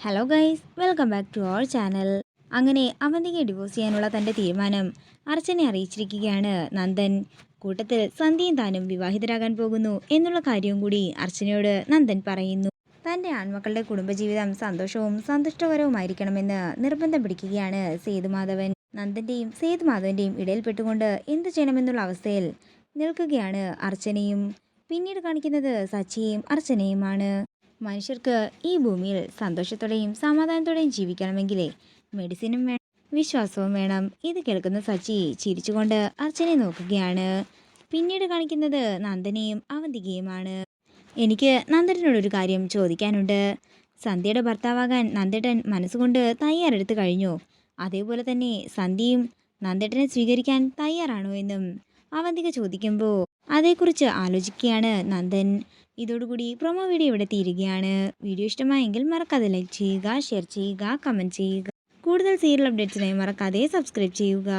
Hello guys, welcome back to our channel. അങ്ങനെ അവന്തികയെ divorce ചെയ്യാനുള്ള തൻ്റെ തീരുമാനം അർച്ചനെ അറിയിച്ചിരിക്കുകയാണ് നന്ദൻ. കൂട്ടത്തിൽ സന്ധ്യയും താനും വിവാഹിതരാകാൻ പോകുന്നു എന്നുള്ള കാര്യവും കൂടി അർച്ചനയോട് നന്ദൻ പറയുന്നു. തൻ്റെ ആൺമക്കളുടെ കുടുംബജീവിതം സന്തോഷവും സന്തുഷ്ടകരവുമായിരിക്കണമെന്ന് നിർബന്ധം പിടിക്കുകയാണ് സേതുമാധവൻ. നന്ദൻ്റെയും സേതുമാധവൻ്റെയും ഇടയിൽപ്പെട്ടുകൊണ്ട് എന്തു ചെയ്യണമെന്നുള്ള അവസ്ഥയിൽ നിൽക്കുകയാണ് അർച്ചനയും. പിന്നീട് കാണിക്കുന്നത് സച്ചിയും അർച്ചനയുമാണ്. മനുഷ്യർക്ക് ഈ ഭൂമിയിൽ സന്തോഷത്തോടെയും സമാധാനത്തോടെയും ജീവിക്കണമെങ്കിലേ മെഡിസിനും വേണം, വിശ്വാസവും വേണം. ഇത് കേൾക്കുന്ന സച്ചി ചിരിച്ചുകൊണ്ട് അർച്ചനയെ നോക്കുകയാണ്. പിന്നീട് കാണിക്കുന്നത് നന്ദനെയും അവന്തികയുമാണ്. എനിക്ക് നന്ദേട്ടനോടൊരു കാര്യം ചോദിക്കാനുണ്ട്. സന്ധ്യയുടെ ഭർത്താവാകാൻ നന്ദേട്ടൻ മനസ്സുകൊണ്ട് തയ്യാറെടുത്ത് കഴിഞ്ഞു. അതേപോലെ തന്നെ സന്ധ്യയും നന്ദേട്ടനെ സ്വീകരിക്കാൻ തയ്യാറാണോ എന്നും അവന്തിക ചോദിക്കുമ്പോൾ അതേക്കുറിച്ച് ആലോചിക്കുകയാണ് നന്ദൻ. ഇതോടുകൂടി പ്രൊമോ വീഡിയോ ഇവിടെ തീരുകയാണ്. വീഡിയോ ഇഷ്ടമായെങ്കിൽ മറക്കാതെ ലൈക്ക് ചെയ്യുക, ഷെയർ ചെയ്യുക, കമൻറ്റ് ചെയ്യുക. കൂടുതൽ സീരിയൽ അപ്ഡേറ്റ്സിനായി മറക്കാതെ സബ്സ്ക്രൈബ് ചെയ്യുക.